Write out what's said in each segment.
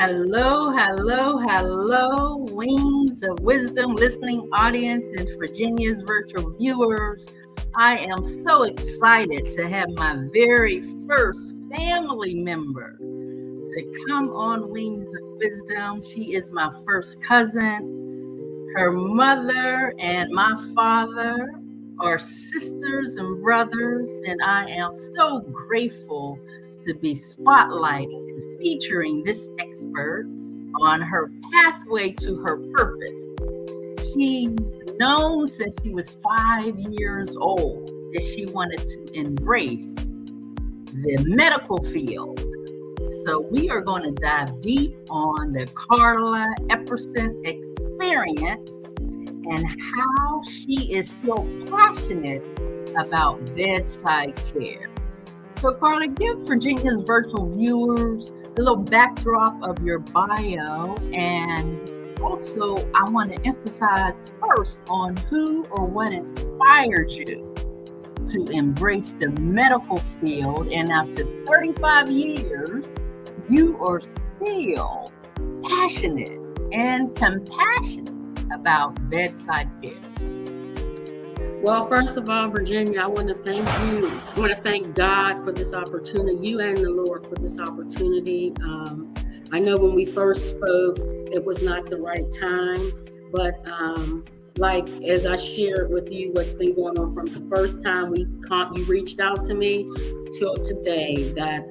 Hello, hello, hello, Wings of Wisdom listening audience and Virginia's virtual viewers. I am so excited to have my very first family member to come on Wings of Wisdom. She is my first cousin. Her mother and my father are sisters and brothers, and I am so grateful to be spotlighting and featuring this expert on her pathway to her purpose. She's known since she was 5 years old that she wanted to embrace the medical field. So we are going to dive deep on the Carla Epperson experience and how she is so passionate about bedside care. So Carla, give Virginia's virtual viewers a little backdrop of your bio, and also I want to emphasize first on who or what inspired you to embrace the medical field, and after 35 years, you are still passionate and compassionate about bedside care. Well, first of all, Virginia, I want to thank you. I want to thank God for this opportunity, you and the Lord for this opportunity. I know when we first spoke, it was not the right time, but like as I shared with you what's been going on from the first time you reached out to me till today, that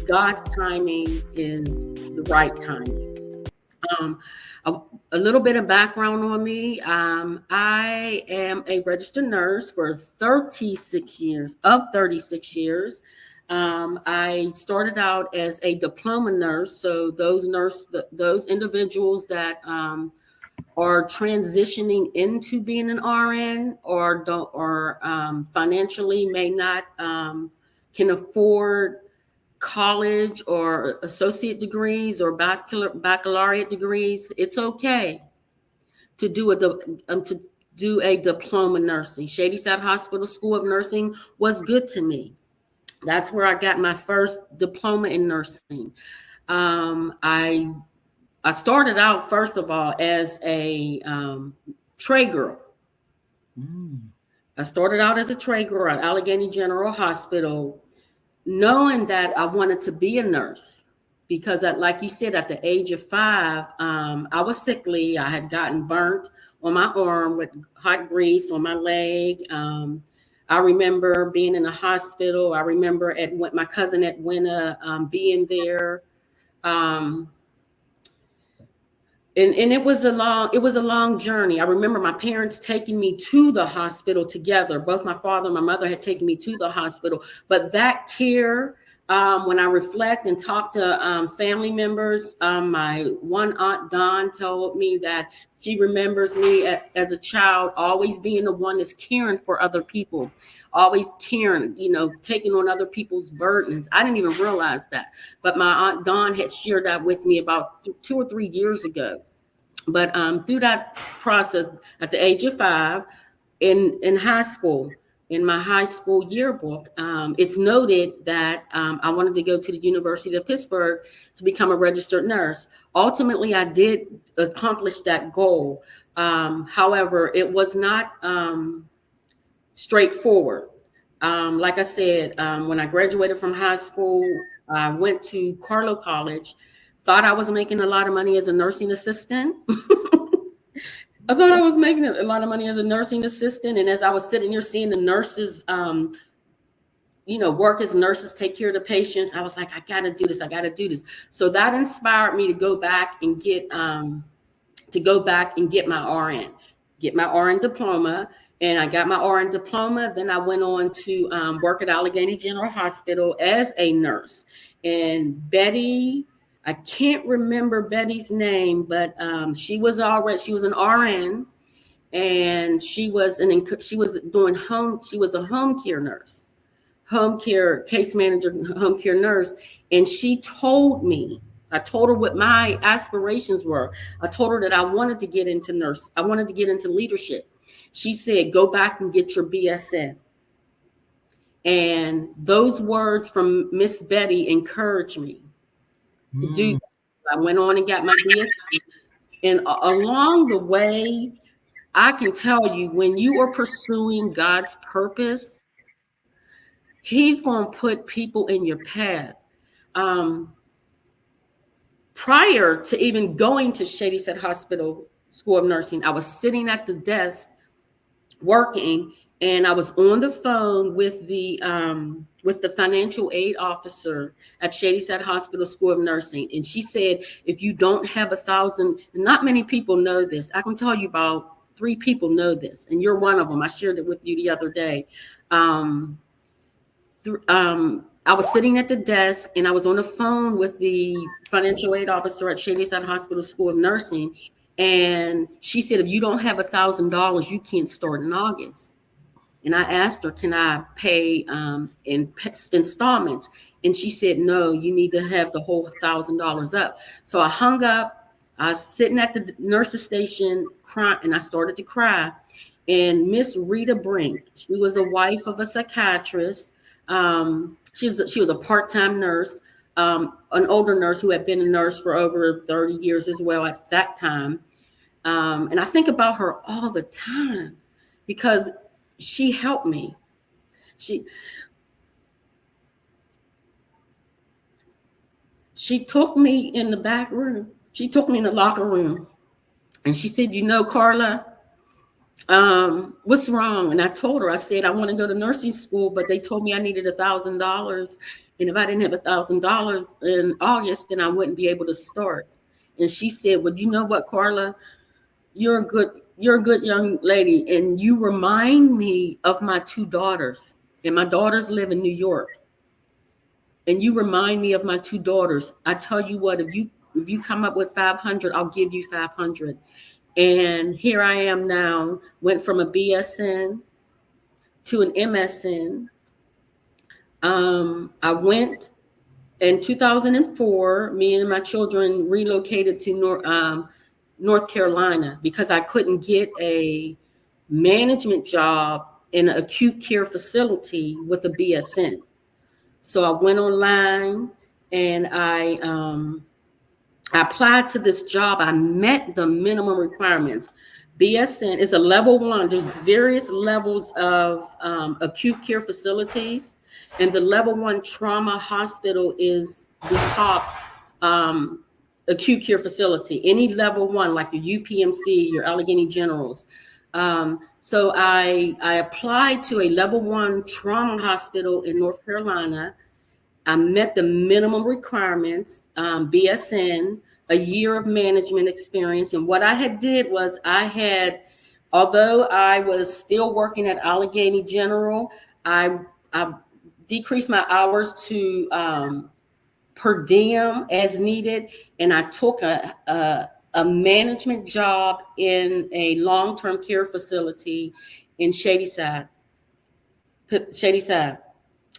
God's timing is the right timing. A little bit of background on me. I am a registered nurse for 36 years. I started out as a diploma nurse. So those individuals that are transitioning into being an RN or financially may not can afford college or associate degrees or baccalaureate degrees, it's okay to do a diploma nursing. Shadyside Hospital School of Nursing was good to me. That's where I got my first diploma in nursing. I started out, first of all, as a tray girl. I started out as a tray girl at Allegheny General Hospital, knowing that I wanted to be a nurse because, like you said, at the age of 5, I was sickly. I had gotten burnt on my arm with hot grease on my leg. I remember being in the hospital. I remember my cousin Edwina being there. And it was a long journey. I remember my parents taking me to the hospital together. Both my father and my mother had taken me to the hospital. But that care, when I reflect and talk to family members, my one aunt Dawn told me that she remembers me as a child always being the one that's caring for other people, always caring, taking on other people's burdens. I didn't even realize that. But my aunt Dawn had shared that with me about 2 or 3 years ago. But through that process, at the age of 5, in high school, in my high school yearbook, it's noted that I wanted to go to the University of Pittsburgh to become a registered nurse. Ultimately, I did accomplish that goal. However, it was not straightforward. Like I said, when I graduated from high school, I went to Carlow College, thought I was making a lot of money as a nursing assistant. I thought I was making a lot of money as a nursing assistant. And as I was sitting here seeing the nurses, work as nurses, take care of the patients, I was like, I got to do this. So that inspired me to go back and get my RN diploma. And I got my RN diploma. Then I went on to work at Allegheny General Hospital as a nurse. And Betty, I can't remember Betty's name, but she was an RN, and she was a home care nurse, home care case manager, home care nurse. And I told her what my aspirations were. I told her that I wanted to get into I wanted to get into leadership. She said, go back and get your BSN. And those words from Miss Betty encouraged me to do that. I went on and got my BSc. And along the way, I can tell you, when you are pursuing God's purpose, He's going to put people in your path. Um, Prior to even going to Shadyside Hospital School of Nursing, I was sitting at the desk working, and I was on the phone with the financial aid officer at Shadyside Hospital School of Nursing, and she said, if you don't have 1,000, not many people know this. I can tell you about 3 people know this, and you're one of them. I shared it with you the other day. I was sitting at the desk, and I was on the phone with the financial aid officer at Shadyside Hospital School of Nursing, and she said, if you don't have $1,000, you can't start in August. And I asked her, can I pay in installments? And she said, no, you need to have the whole $1,000 up. So I hung up. I was sitting at the nurse's station crying, and I started to cry. And Miss Rita Brink, she was a wife of a psychiatrist. She was a part-time nurse, an older nurse who had been a nurse for over 30 years as well at that time. And I think about her all the time because she helped me. She took me in the back room. She took me in the locker room, and she said, Carla, what's wrong? And I told her, I said, I want to go to nursing school, but they told me I needed $1,000. And if I didn't have $1,000 in August, then I wouldn't be able to start. And she said, well, you know what, Carla, you're a good young lady. And you remind me of my 2 daughters, and my daughters live in New York. And you remind me of my 2 daughters. I tell you what, if you come up with 500, I'll give you 500. And here I am now, went from a BSN to an MSN. I went in 2004, me and my children relocated to North Carolina because I couldn't get a management job in an acute care facility with a BSN. So I went online and I applied to this job. I met the minimum requirements. BSN is a level 1. There's various levels of acute care facilities, and the level 1 trauma hospital is the top acute care facility. Any level 1, like your UPMC, your Allegheny Generals. So I applied to a level 1 trauma hospital in North Carolina. I met the minimum requirements, BSN, a year of management experience. And what I had did was although I was still working at Allegheny General, I decreased my hours to per diem as needed. And I took a management job in a long-term care facility in Shadyside.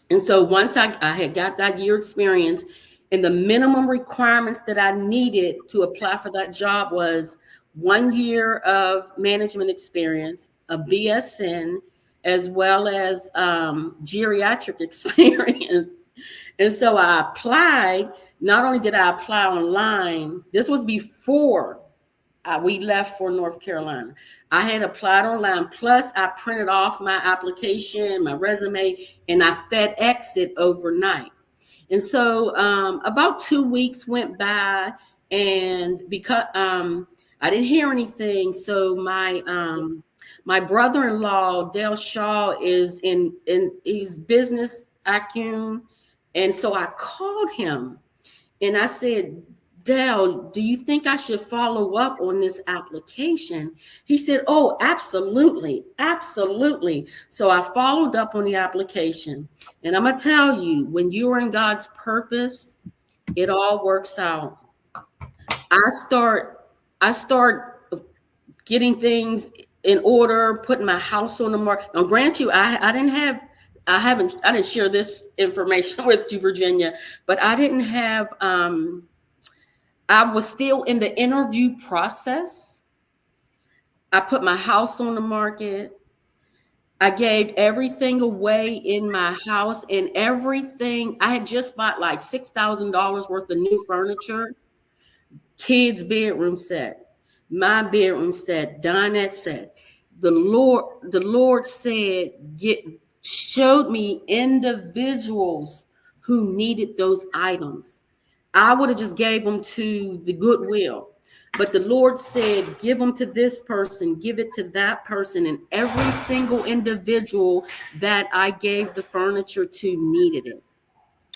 And so once I had got that year experience, and the minimum requirements that I needed to apply for that job was 1 year of management experience, a BSN, as well as geriatric experience. And so I applied. Not only did I apply online, this was before we left for North Carolina. I had applied online, plus I printed off my application, my resume, and I FedExed it overnight. And so about 2 weeks went by, and because I didn't hear anything, so my brother-in-law, Dale Shaw, is in his business acumen, and so I called him, and I said, Dale, do you think I should follow up on this application? He said, oh, absolutely. Absolutely. So I followed up on the application. And I'm going to tell you, when you're in God's purpose, it all works out. I start getting things in order, putting my house on the market. Now, grant you, I didn't share this information with you, Virginia, but I didn't have, I was still in the interview process. I put my house on the market. I gave everything away in my house, and everything. I had just bought like $6,000 worth of new furniture. kids' bedroom set, my bedroom set, dinette set. The Lord said, showed me individuals who needed those items. I would have just gave them to the Goodwill. But the Lord said, give them to this person, give it to that person. And every single individual that I gave the furniture to needed it.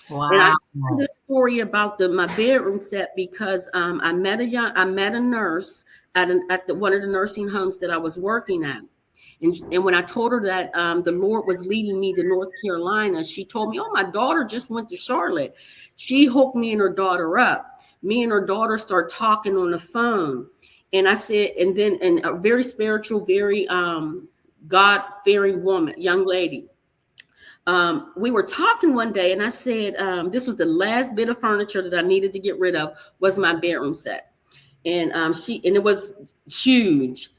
And I Wow. share this story about my bedroom set because I met a nurse at one of the nursing homes that I was working at. And when I told her that the Lord was leading me to North Carolina, she told me, "Oh, my daughter just went to Charlotte." She hooked me and her daughter up. Me and her daughter start talking on the phone. And I said, and a very spiritual, very God-fearing woman, young lady. We were talking one day, and I said, this was the last bit of furniture that I needed to get rid of was my bedroom set. And it was huge.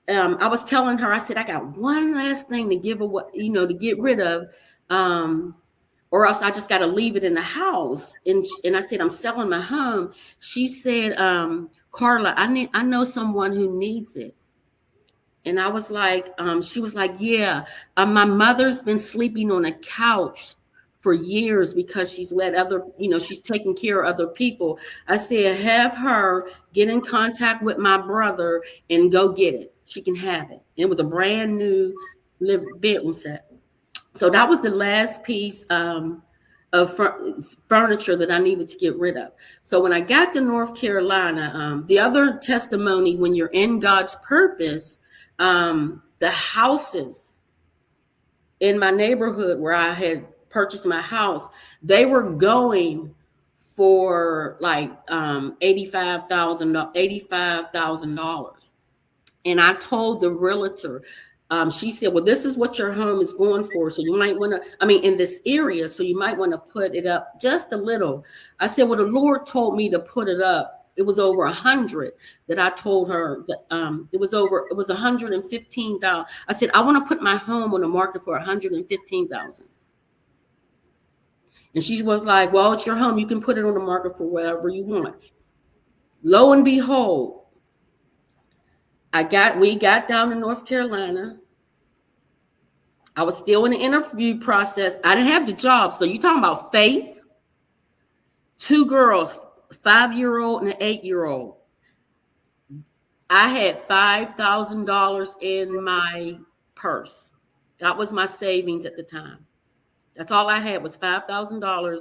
I was telling her, I said, I got one last thing to give away, to get rid of, or else I just got to leave it in the house. And I said, I'm selling my home. She said, Carla, I know someone who needs it. And I was like, she was like, yeah, my mother's been sleeping on a couch for years because she's she's taking care of other people. I said, have her get in contact with my brother and go get it. She can have it. And it was a brand new bedroom set. So that was the last piece of furniture that I needed to get rid of. So when I got to North Carolina, the other testimony, when you're in God's purpose, the houses in my neighborhood where I had purchased my house, they were going for like $85,000. And I told the realtor, she said, well, this is what your home is going for. So you might want to, in this area, so you might want to put it up just a little. I said, well, the Lord told me to put it up. It was over 100 that I told her that it was 115,000. I said, I want to put my home on the market for 115,000. And she was like, well, it's your home. You can put it on the market for whatever you want. Lo and behold, we got down to North Carolina. I was still in the interview process. I didn't have the job. So you talking about faith? 2 girls, 5-year-old and an 8-year-old. I had $5,000 in my purse. That was my savings at the time. That's all I had was $5,000,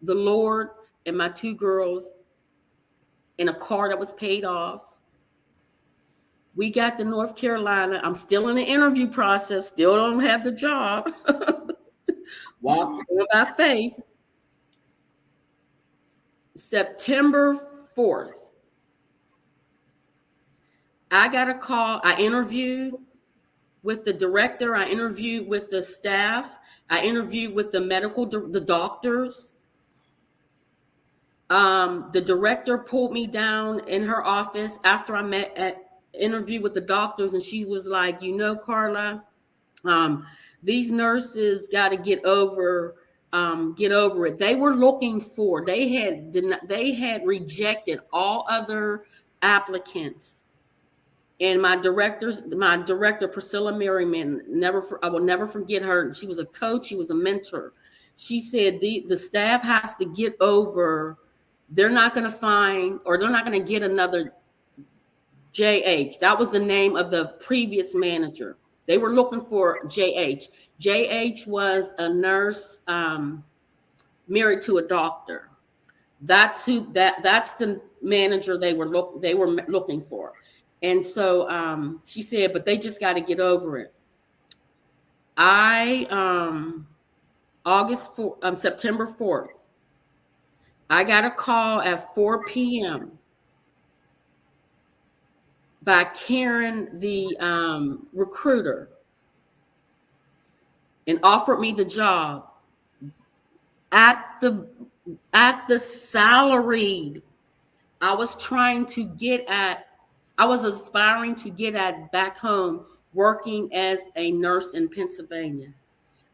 the Lord and my 2 girls, and a car that was paid off. We got to North Carolina. I'm still in the interview process, still don't have the job. Walking by faith. September 4th, I got a call. I interviewed with the director. I interviewed with the staff. I interviewed with the doctors. The director pulled me down in her office after I interviewed with the doctors, and she was like, Carla, these nurses got to get over it. They were looking for, they had rejected all other applicants. And my director, Priscilla Merriman, I will never forget her. She was a coach. She was a mentor. She said the staff has to get over, they're not going to find, or they're not going to get another JH. That was the name of the previous manager. They were looking for JH. JH was a nurse married to a doctor. That's the manager they were looking for. And so she said, but they just got to get over it. September 4th, I got a call at 4 p.m. by Karen, the recruiter, and offered me the job at the salaried I was aspiring to get at back home, working as a nurse in Pennsylvania.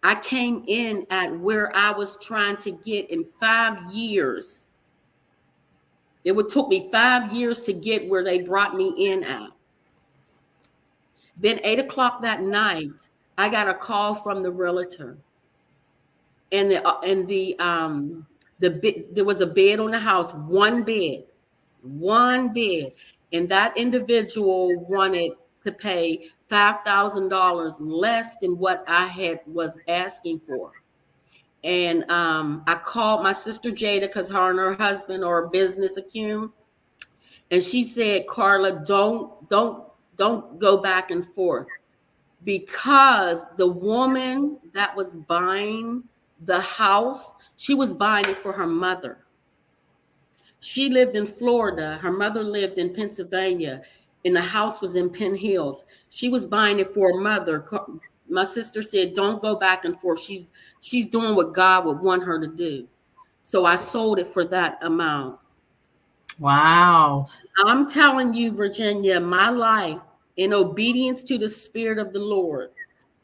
I came in at where I was trying to get in 5 years. It would took me 5 years to get where they brought me in at. Then 8 o'clock that night, I got a call from the realtor, and there was a bed on the house, one bed, and that individual wanted to pay $5,000 less than what I was asking for. And I called my sister Jada, because her and her husband are business acumen, and she said, "Carla, don't go back and forth, because the woman that was buying the house, she was buying it for her mother. She lived in Florida. Her mother lived in Pennsylvania, and the house was in Penn Hills. She was buying it for her mother. My sister said, "Don't go back and forth. She's doing what God would want her to do." So I sold it for that amount. Wow. I'm telling you, Virginia, my life in obedience to the Spirit of the Lord.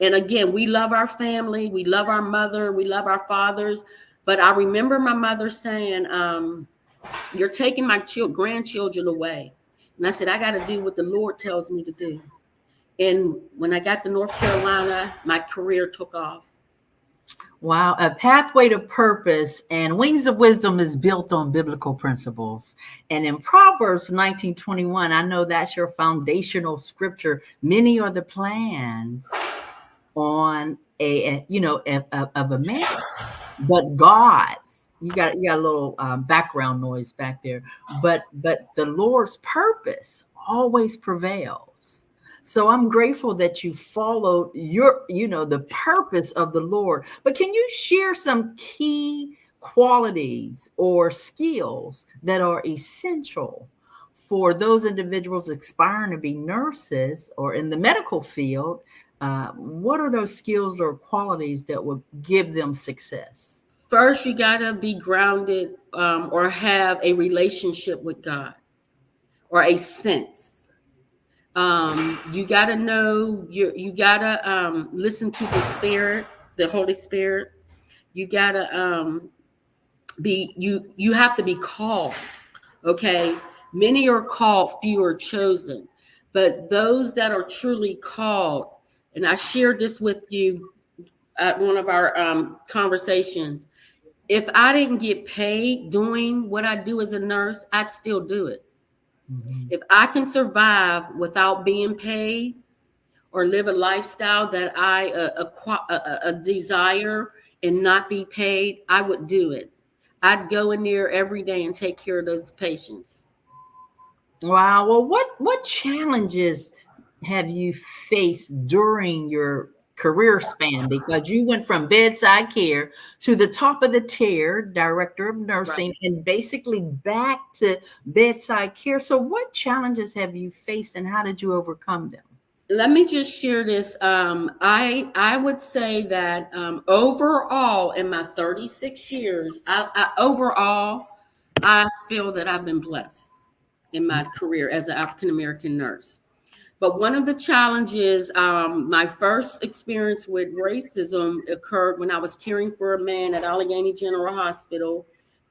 And again, we love our family, we love our mother, we love our fathers. But I remember my mother saying, "You're taking my grandchildren away." And I said, "I got to do what the Lord tells me to do." And when I got to North Carolina, my career took off. Wow, a pathway to purpose, and Wings of Wisdom is built on biblical principles. And in Proverbs 19:21, I know that's your foundational scripture. Many are the plans on of a man, but God's. You got a little background noise back there, but the Lord's purpose always prevails. So I'm grateful that you followed the purpose of the Lord. But can you share some key qualities or skills that are essential for those individuals aspiring to be nurses or in the medical field? What are those skills or qualities that will give them success? First, you got to be grounded, or have a relationship with God, or a sense. You got to know, you got to listen to the Spirit, the Holy Spirit. You got to you have to be called. Okay. Many are called, few are chosen. But those that are truly called, and I shared this with you at one of our conversations. If I didn't get paid doing what I do as a nurse, I'd still do it. Mm-hmm. If I can survive without being paid, or live a lifestyle that I desire and not be paid, I would do it. I'd go in there every day and take care of those patients. Wow. Well, what challenges have you faced during your career span? Because you went from bedside care to the top of the tier, director of nursing, right, and basically back to bedside care. So what challenges have you faced, and how did you overcome them? Let me just share this. I would say that overall, in my 36 years, I feel that I've been blessed in my career as an African American nurse. But one of the challenges, my first experience with racism occurred when I was caring for a man at Allegheny General Hospital,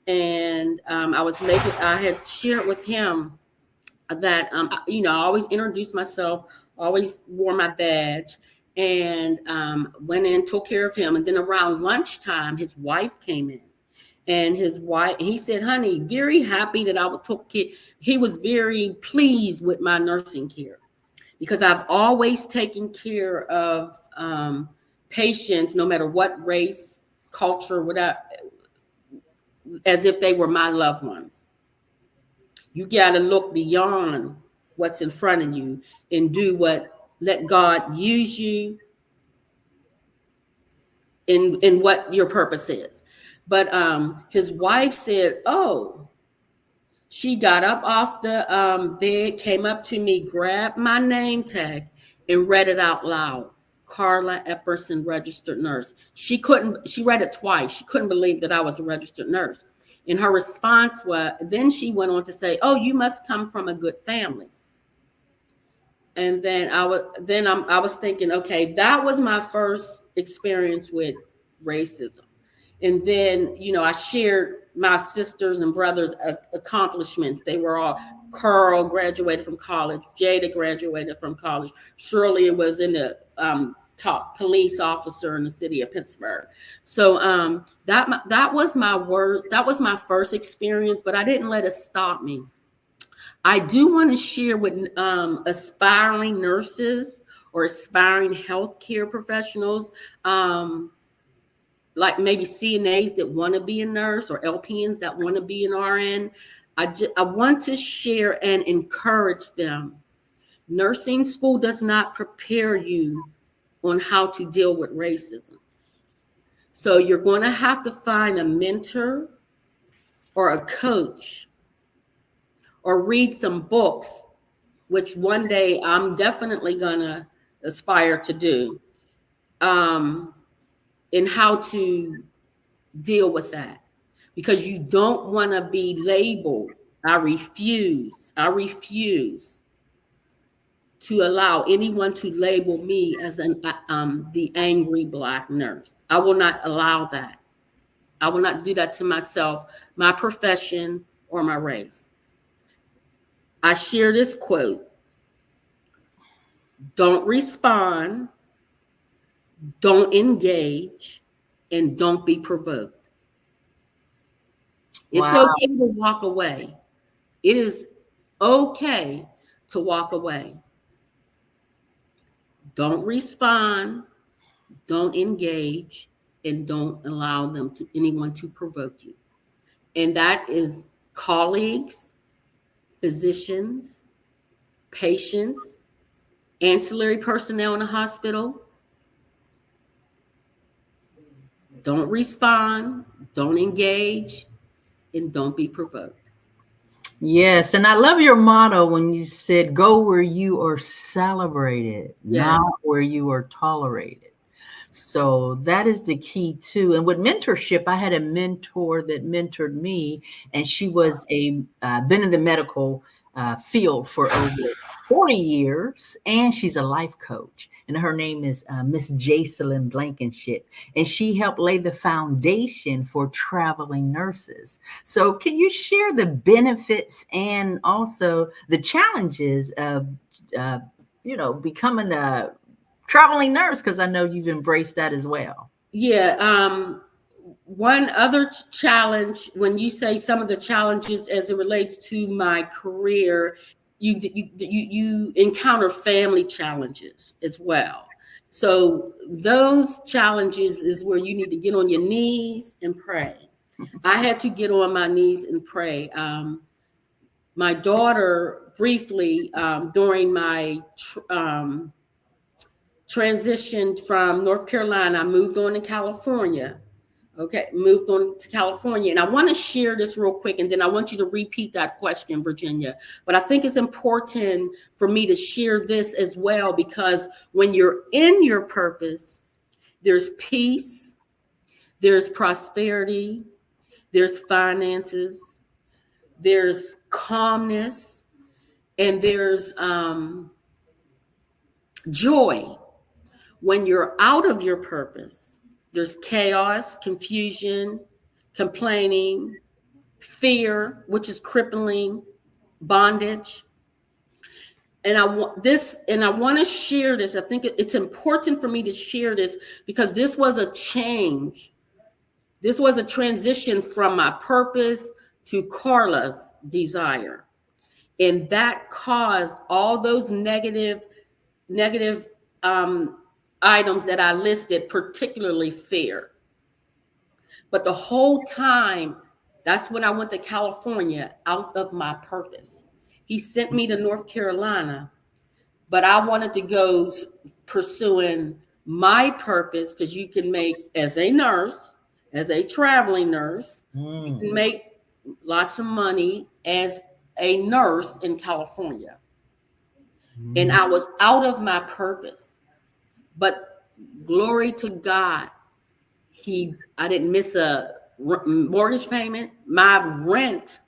and I had shared with him that I always introduced myself, always wore my badge, and went in, took care of him. And then around lunchtime, his wife came in. And he said, "Honey, very happy that I would took care." He was very pleased with my nursing care, because I've always taken care of patients, no matter what race, culture, whatever, as if they were my loved ones. You got to look beyond what's in front of you and let God use you in what your purpose is. But his wife said, "Oh," she got up off the bed, came up to me, grabbed my name tag, and read it out loud. Carla Epperson, registered nurse. She read it twice. She couldn't believe that I was a registered nurse. And her response then she went on to say, "Oh, you must come from a good family." And then I was thinking, okay, that was my first experience with racism. And then, I shared my sisters and brothers' accomplishments. They were all, Carl graduated from college, Jada graduated from college, Shirley was in the top police officer in the city of Pittsburgh. So that was my first experience, but I didn't let it stop me. I do want to share with aspiring nurses or aspiring healthcare professionals, like maybe CNAs that want to be a nurse or LPNs that want to be an RN. I want to share and encourage them. Nursing school does not prepare you on how to deal with racism. So you're going to have to find a mentor or a coach or read some books, which one day I'm definitely going to aspire to do, in how to deal with that. Because you don't want to be labeled. I refuse to allow anyone to label me as the angry Black nurse. I will not allow that. I will not do that to myself, my profession, or my race. I share this quote: don't respond, don't engage, and don't be provoked. It's okay to walk away. It is okay to walk away. Don't respond, don't engage, and don't allow anyone to provoke you. And that is colleagues, physicians, patients, ancillary personnel in the hospital. Don't respond, don't engage, and don't be provoked. Yes, and I love your motto when you said, go where you are celebrated, not where you are tolerated. So that is the key too. And with mentorship, I had a mentor that mentored me, and she was been in the medical field for over 40 years, and she's a life coach. And her name is Miss Jacelyn Blankenship, and she helped lay the foundation for traveling nurses. So can you share the benefits and also the challenges of becoming a traveling nurse? Because I know you've embraced that as well. Yeah. One other challenge, when you say some of the challenges as it relates to my career, you encounter family challenges as well. So those challenges is where you need to get on your knees and pray. I had to get on my knees and pray. My daughter, briefly, during my transitioned from North Carolina, I moved on to California. Moved on to California. And I want to share this real quick, and then I want you to repeat that question, Virginia. But I think it's important for me to share this as well, because when you're in your purpose, there's peace, there's prosperity, there's finances, there's calmness, and there's joy. When you're out of your purpose, there's chaos, confusion, complaining, fear, which is crippling, bondage. And I want to share this. I think it's important for me to share this because this was a change. This was a transition from my purpose to Carla's desire. And that caused all those negative items that I listed, particularly fear. But the whole time, that's when I went to California out of my purpose. He sent me to North Carolina, but I wanted to go pursuing my purpose, because you can make, as a nurse, as a traveling nurse, you can make lots of money as a nurse in California. And I was out of my purpose. But glory to God, I didn't miss a mortgage payment. My rent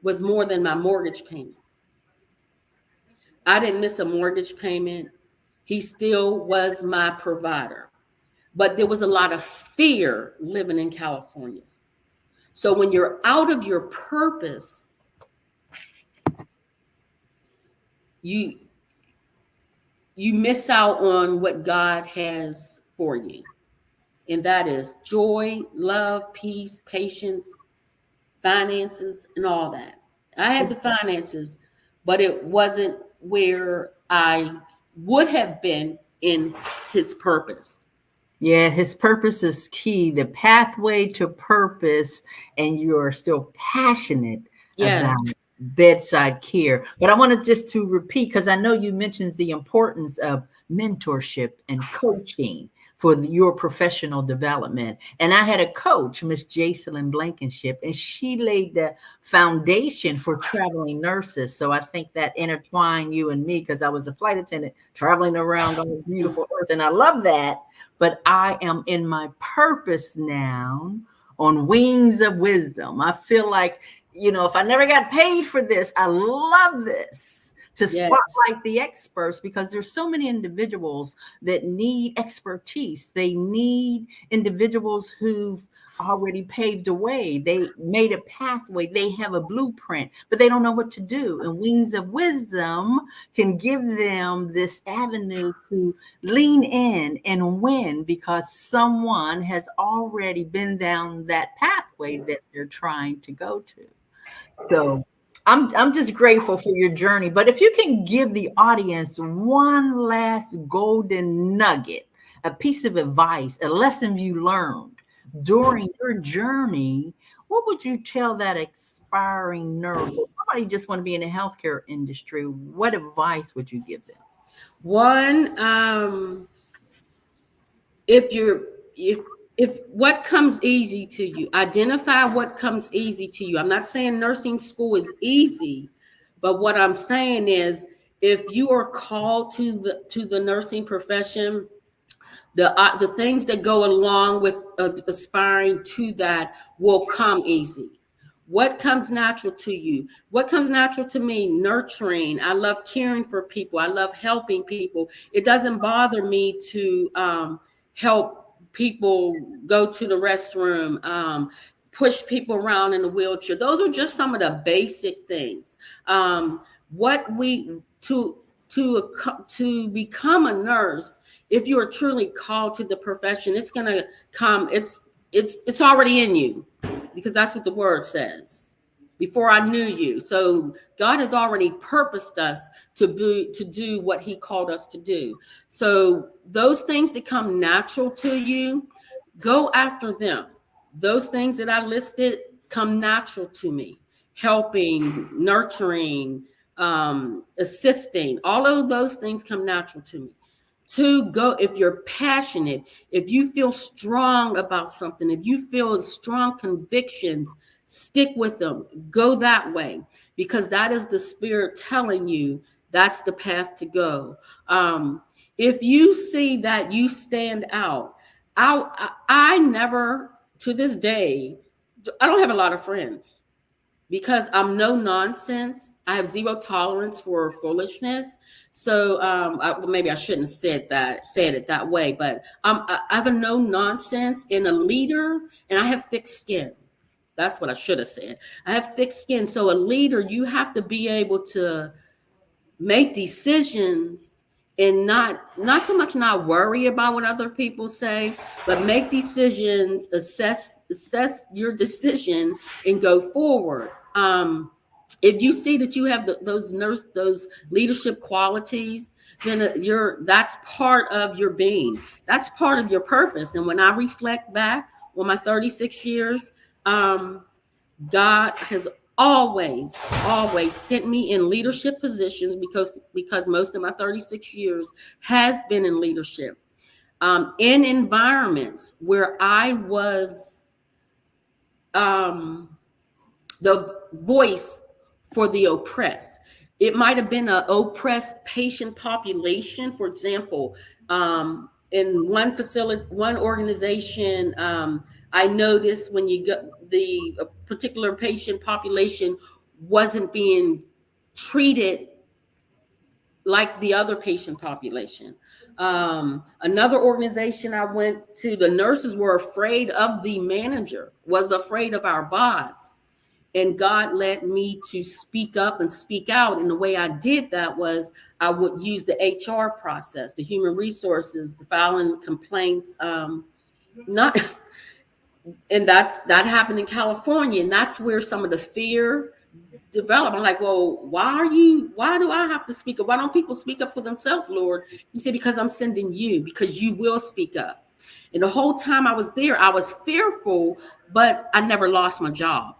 was more than my mortgage payment. I didn't miss a mortgage payment. He still was my provider. but there was a lot of fear living in California. So when you're out of your purpose, you miss out on what God has for you. And that is joy, love, peace, patience, finances, and all that. I had the finances, but it wasn't where I would have been in his purpose. Yeah, his purpose is key, the pathway to purpose, and you're still passionate Yes. about bedside care. But I wanted just to repeat, because I know you mentioned the importance of mentorship and coaching for your professional development. And I had a coach, Miss Jacelyn Blankenship, and she laid the foundation for traveling nurses. So I think that intertwined you and me, because I was a flight attendant traveling around on this beautiful earth, and I love that. But I am in my purpose now on Wings of Wisdom. I feel like, if I never got paid for this, I love this to Yes. spotlight the experts, because there's so many individuals that need expertise. They need individuals who've already paved a way. They made a pathway. They have a blueprint, but they don't know what to do. And Wings of Wisdom can give them this avenue to lean in and win, because someone has already been down that pathway that they're trying to go to. So I'm just grateful for your journey. But if you can give the audience one last golden nugget, a piece of advice, a lesson you learned during your journey, what would you tell that aspiring nurse or somebody just want to be in the healthcare industry? What advice would you give them? One, if what comes easy to you, identify what comes easy to you. I'm not saying nursing school is easy, but what I'm saying is, if you are called to the nursing profession, the things that go along with aspiring to that will come easy. What comes natural to you? What comes natural to me? Nurturing. I love caring for people. I love helping people. It doesn't bother me to help people go to the restroom, push people around in a wheelchair. Those are just some of the basic things. What we to become a nurse, if you are truly called to the profession, it's going to come. It's already in you, because that's what the word says. Before I knew you. So God has already purposed us to do what he called us to do. So those things that come natural to you, go after them. Those things that I listed come natural to me. Helping, nurturing, assisting, all of those things come natural to me. To go, if you're passionate, if you feel strong about something, if you feel strong convictions, stick with them. Go that way, because that is the Spirit telling you that's the path to go. If you see that you stand out, I never, to this day, I don't have a lot of friends, because I'm no nonsense. I have zero tolerance for foolishness. So maybe I shouldn't have said it that way, but I have a no nonsense and a leader, and I have thick skin. That's what I should have said. I have thick skin. So a leader, you have to be able to make decisions and not so much not worry about what other people say, but make decisions, assess your decision, and go forward. If you see that you have those leadership qualities, then that's part of your being. That's part of your purpose. And when I reflect back on my 36 years, God has always sent me in leadership positions, because most of my 36 years has been in leadership, in environments where I was the voice for the oppressed. It might have been an oppressed patient population. For example, in one facility, one organization, I noticed when you go, the particular patient population wasn't being treated like the other patient population. Another organization I went to, the nurses were afraid of the manager, was afraid of our boss. And God led me to speak up and speak out. And the way I did that was I would use the HR process, the human resources, the filing complaints, not, and that happened in California. And that's where some of the fear developed. I'm like, well, why do I have to speak up? Why don't people speak up for themselves, Lord? He said, because I'm sending you, because you will speak up. And the whole time I was there, I was fearful, but I never lost my job.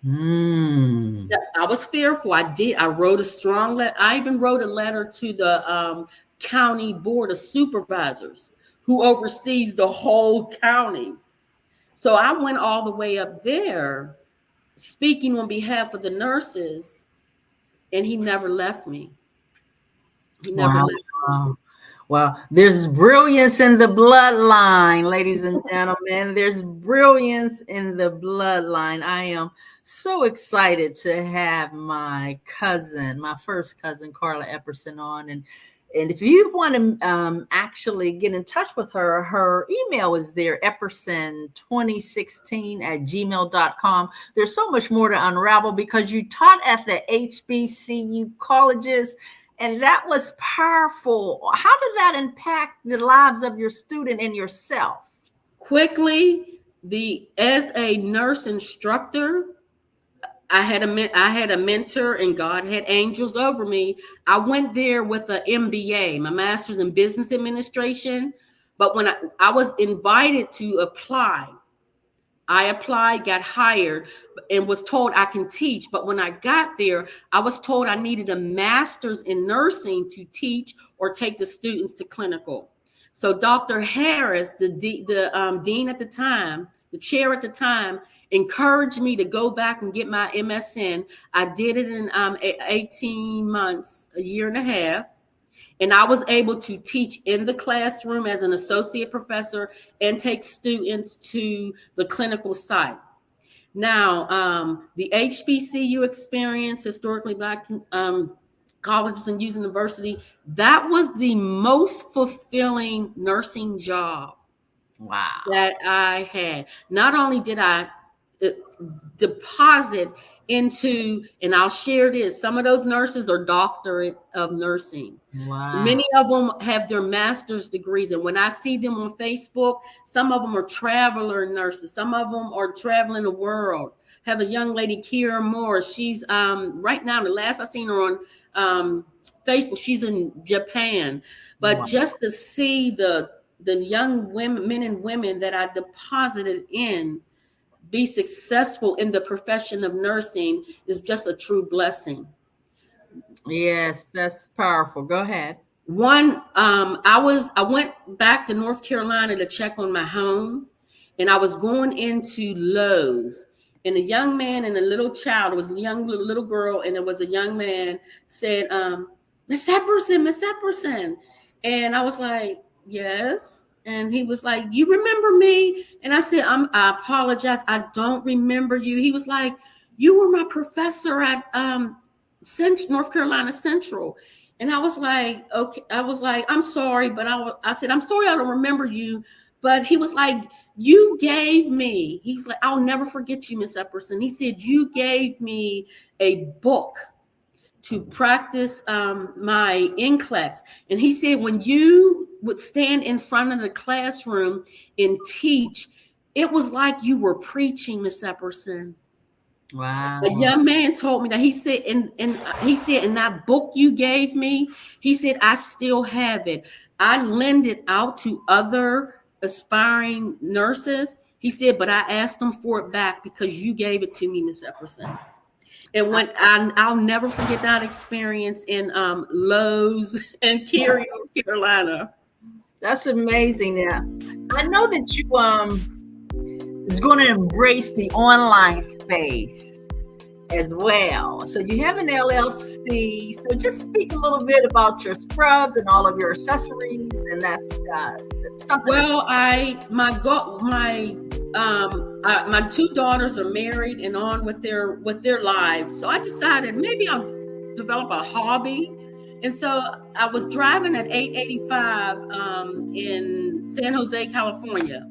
I was fearful. I wrote a strong letter. I even wrote a letter to the county board of supervisors who oversees the whole county. So I went all the way up there speaking on behalf of the nurses, and he never left me. He never left me. Wow. There's brilliance in the bloodline, ladies and gentlemen. There's brilliance in the bloodline. I am so excited to have my first cousin, Carla Epperson on. And if you want to actually get in touch with her, her email is there, epperson2016@gmail.com. There's so much more to unravel because you taught at the HBCU colleges. And that was powerful. How did that impact the lives of your student and yourself? Quickly, as a nurse instructor, I had a mentor, and God had angels over me. I went there with an MBA, my master's in business administration. But when I was invited to apply, I applied, got hired, and was told I can teach. But when I got there, I was told I needed a master's in nursing to teach or take the students to clinical. So Dr. Harris, the dean at the time, the chair at the time, encouraged me to go back and get my MSN. I did it in 18 months, a year and a half. And I was able to teach in the classroom as an associate professor and take students to the clinical site. Now, the HBCU experience, historically Black colleges and university, that was the most fulfilling nursing job that I had. Not only did I deposit into, and I'll share this, some of those nurses are doctorate of nursing. So many of them have their master's degrees. And when I see them on Facebook, some of them are traveler nurses. Some of them are traveling the world. Have a young lady, Kira Moore. She's right now, the last I seen her on Facebook, she's in Japan. But just to see the young women, men and women that I deposited in, be successful in the profession of nursing is just a true blessing. Yes, that's powerful. Go ahead. I went back to North Carolina to check on my home, and I was going into Lowe's, and a young man and a little child, it was a young little girl, and it was a young man, said, Ms. Epperson. And I was like, yes. And he was like, you remember me? And I said, I apologize. I don't remember you. He was like, you were my professor at North Carolina Central. And I was like, okay. I was like, I'm sorry. But I said, I'm sorry, I don't remember you. But he was like, you gave me, he was like, I'll never forget you, Ms. Epperson. He said, you gave me a book to practice my NCLEX. And he said, when you would stand in front of the classroom and teach, it was like you were preaching, Ms. Epperson. Wow. The young man told me that. He said, and he said, in that book you gave me, he said, I still have it. I lend it out to other aspiring nurses. He said, but I asked them for it back because you gave it to me, Ms. Epperson. And when I'll never forget that experience in Lowe's in Cary, North Carolina. That's amazing. Yeah, I know that you is going to embrace the online space as well. So you have an LLC. So just speak a little bit about your scrubs and all of your accessories, and that's something. Well, my two daughters are married and on with their lives. So I decided maybe I'll develop a hobby And so I was driving at 885 in San Jose, California,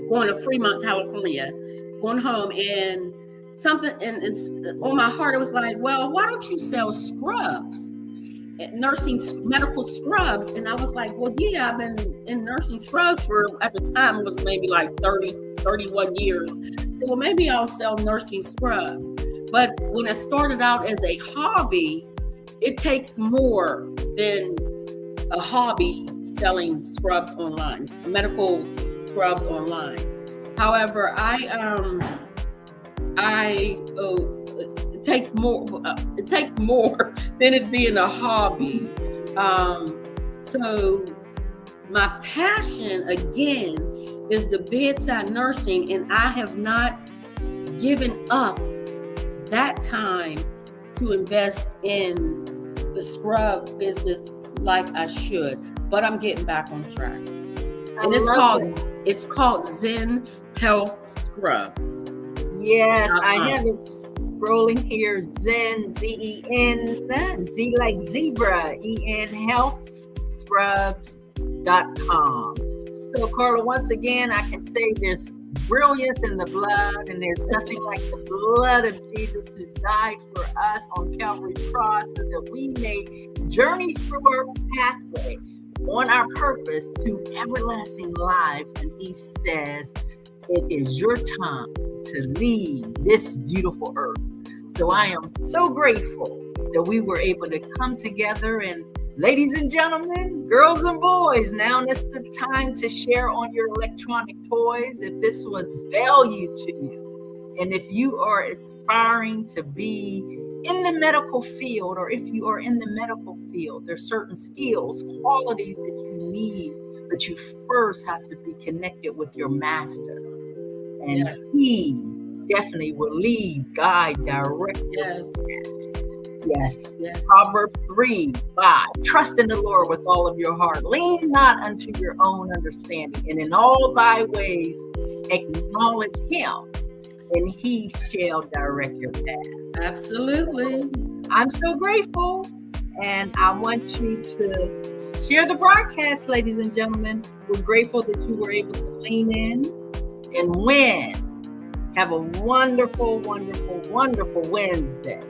going to Fremont, California, going home, and something and on my heart, it was like, well, why don't you sell scrubs? Nursing medical scrubs. And I was like, well, yeah, I've been in nursing scrubs for, at the time, it was maybe like 31 years. So, well, maybe I'll sell nursing scrubs. But when I started out as a hobby, it takes more than a hobby selling scrubs online, medical scrubs online. However, it takes more than it being a hobby. So my passion again is the bedside nursing, and I have not given up that time to invest in the scrub business like I should, but I'm getting back on track. And it's called Zen Health Scrubs. Yes, I have it scrolling here. Zen, Z-E-N, Z like zebra, E-N, healthscrubs.com. So, Carla, once again, I can say there's brilliance in the blood, and there's nothing like the blood of Jesus who died for us on Calvary's cross so that we may journey through our pathway on our purpose to everlasting life. And he says, it is your time to leave this beautiful earth. So I am so grateful that we were able to come together. And ladies and gentlemen, girls and boys, now is the time to share on your electronic toys if this was value to you. And if you are aspiring to be in the medical field, or if you are in the medical field, there's certain skills, qualities that you need, but you first have to be connected with your master. And yes, he definitely will lead, guide, direct. Yes. Yes. Proverbs 3:5. Trust in the Lord with all of your heart. Lean not unto your own understanding. And in all thy ways acknowledge him, and he shall direct your path. Absolutely. I'm so grateful. And I want you to share the broadcast, ladies and gentlemen. We're grateful that you were able to lean in and win. Have a wonderful, wonderful, wonderful Wednesday.